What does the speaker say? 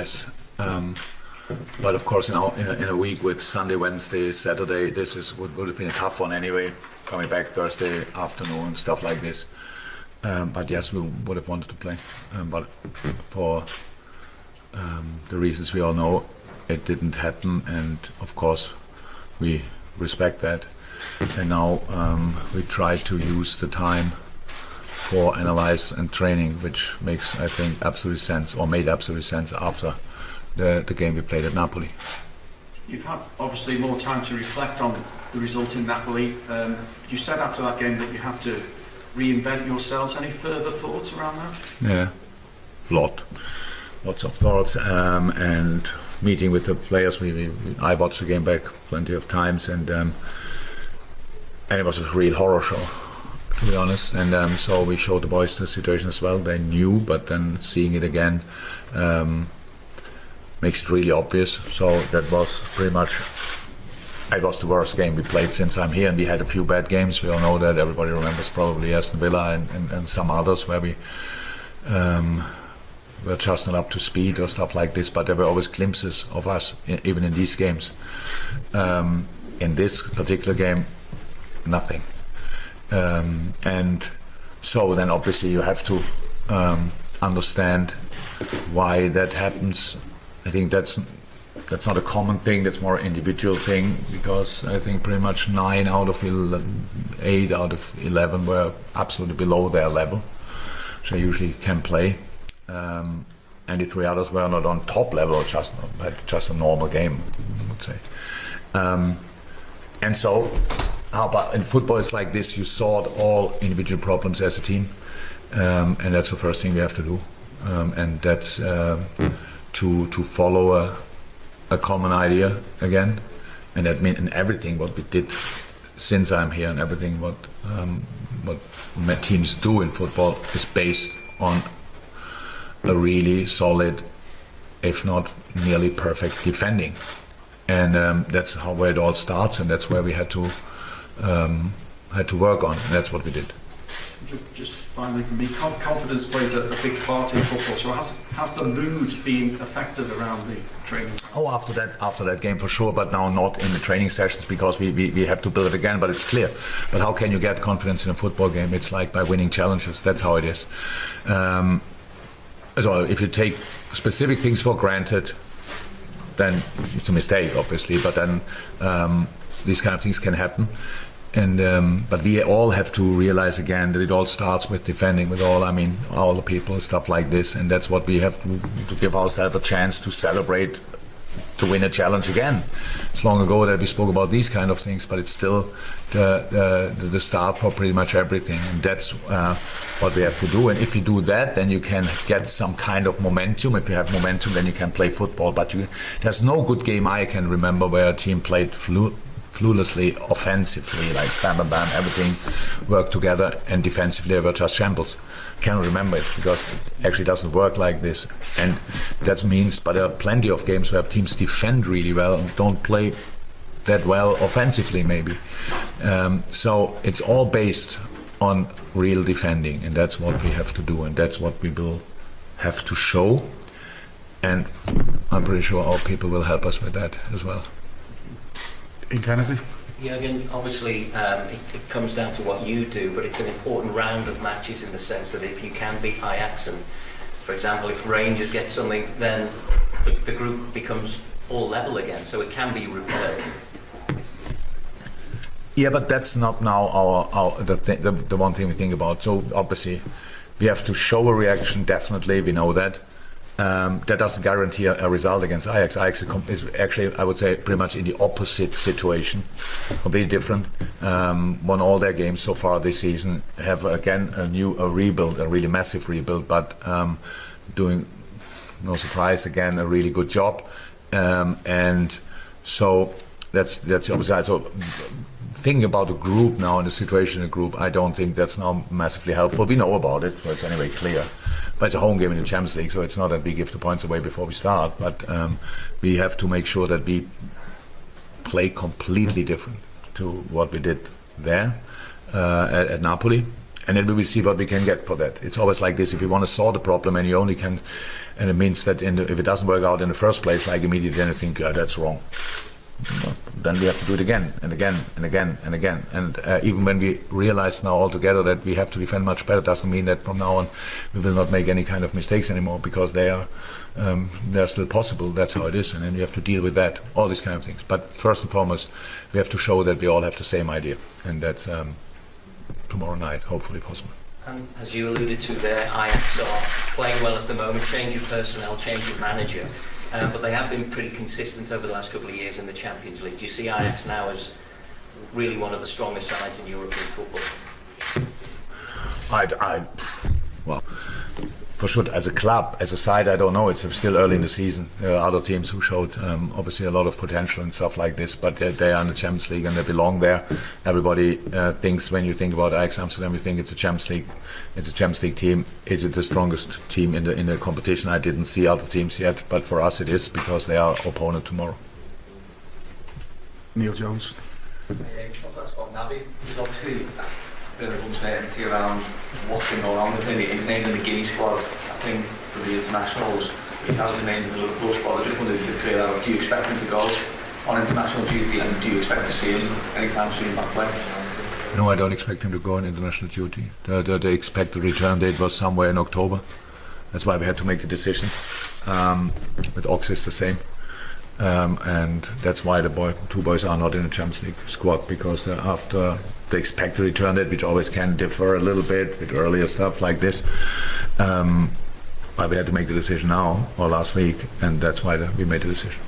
yes. But of course, in a week with Sunday, Wednesday, Saturday, would have been a tough one anyway. Coming back Thursday afternoon, stuff like this. But yes, we would have wanted to play. But for the reasons we all know, it didn't happen. And of course, we respect that. And now we try to use the time for analyze and training, which makes, I think, absolute sense, or made absolute sense after the game we played at Napoli. You've had obviously more time to reflect on the result in Napoli. You said after that game that you have to reinvent yourselves. Any further thoughts around that? Yeah, lots of thoughts, and meeting with the players. I watched the game back plenty of times, and it was a real horror show, to be honest. And so we showed the boys the situation as well. They knew, but then seeing it again makes it really obvious. So that was pretty much, it was the worst game we played since I'm here, and we had a few bad games. We all know that. Everybody remembers probably Aston Villa and some others where we were just not up to speed or stuff like this, but there were always glimpses of us, even in these games. In this particular game, nothing. And so then obviously you have to understand why that happens. I think that's not a common thing, that's more an individual thing, because I think pretty much 8 out of 11 were absolutely below their level, which I usually can play. And the 3 others were not on top level, just a normal game, I would say. And so, but in football it's like this, you sort all individual problems as a team, and that's the first thing we have to do. And that's to follow a common idea again, and that means in everything what we did since I'm here, and everything what teams do in football is based on a really solid, if not nearly perfect, defending, and that's where it all starts, and that's where we had to work on, and that's what we did. Just finally from me, confidence plays a big part in football, so has the mood been affected around the training? Oh, after that game for sure, but now not in the training sessions, because we have to build it again, but it's clear. But how can you get confidence in a football game? It's like by winning challenges, that's how it is. So if you take specific things for granted, then it's a mistake, obviously, but then these kind of things can happen. And but we all have to realize again that it all starts with defending, with all the people, stuff like this, and that's what we have to give ourselves a chance to celebrate, to win a challenge again. It's long ago that we spoke about these kind of things, but it's still the start for pretty much everything, and that's what we have to do. And if you do that, then you can get some kind of momentum. If you have momentum, then you can play football. But there's no good game I can remember where a team played flawlessly offensively, like bam bam bam, everything worked together, and defensively they were just shambles. Can't remember it, because it actually doesn't work like this. And that means, but there are plenty of games where teams defend really well and don't play that well offensively maybe. So it's all based on real defending, and that's what we have to do, and that's what we will have to show, and I'm pretty sure our people will help us with that as well. In Kennedy? Yeah, again, obviously it comes down to what you do, but it's an important round of matches in the sense that if you can beat Ajax, and for example if Rangers get something, then the group becomes all level again, so it can be repaired. Yeah, but that's not now the one thing we think about. So obviously we have to show a reaction, definitely, we know that. That doesn't guarantee a result against Ajax. Ajax is actually, I would say, pretty much in the opposite situation, completely different. Won all their games so far this season, have again a rebuild, a really massive rebuild, but doing, no surprise, again a really good job. And so that's the opposite side. So thinking about the group now and the situation in the group, I don't think that's now massively helpful. We know about it, so it's anyway clear. But it's a home game in the Champions League, so it's not that we give the points away before we start. But we have to make sure that we play completely different to what we did there at Napoli. And then we will see what we can get for that. It's always like this: if you want to solve the problem, and you only can, and it means that if it doesn't work out in the first place, like immediately, then you think that's wrong. Then we have to do it again and again and again and again. And even when we realize now all together that we have to defend much better, doesn't mean that from now on we will not make any kind of mistakes anymore, because they're still possible. That's how it is, and then you have to deal with that, all these kind of things. But first and foremost, we have to show that we all have the same idea, and that's tomorrow night, hopefully possible. And as you alluded to there, Ajax are playing well at the moment, change of personnel, change of manager, but they have been pretty consistent over the last couple of years in the Champions League. Do you see Ajax now as really one of the strongest sides in European football? Well, for sure, as a club, as a side, I don't know. It's still early in the season. There are other teams who showed obviously a lot of potential and stuff like this, but they are in the Champions League and they belong there. Everybody thinks, when you think about Ajax Amsterdam, you think it's a Champions League. It's a Champions League team. Is it the strongest team in the competition? I didn't see other teams yet, but for us it is, because they are opponent tomorrow. Neil Jones. There's obviously a bit of uncertainty around what's been going on with him. He's named in the Guinea squad, I think, for the internationals. He hasn't been named in the Liverpool squad. I just wondered if you could clear that up. Do you expect him to go on international duty, and do you expect to see him anytime soon back play? No, I don't expect him to go on international duty. The expected return date was somewhere in October. That's why we had to make the decision. With Ox is the same. And that's why the two boys are not in the Champions League squad, because after the expected return date, which always can differ a little bit with earlier stuff like this, but we had to make the decision now or last week, and that's why we made the decision.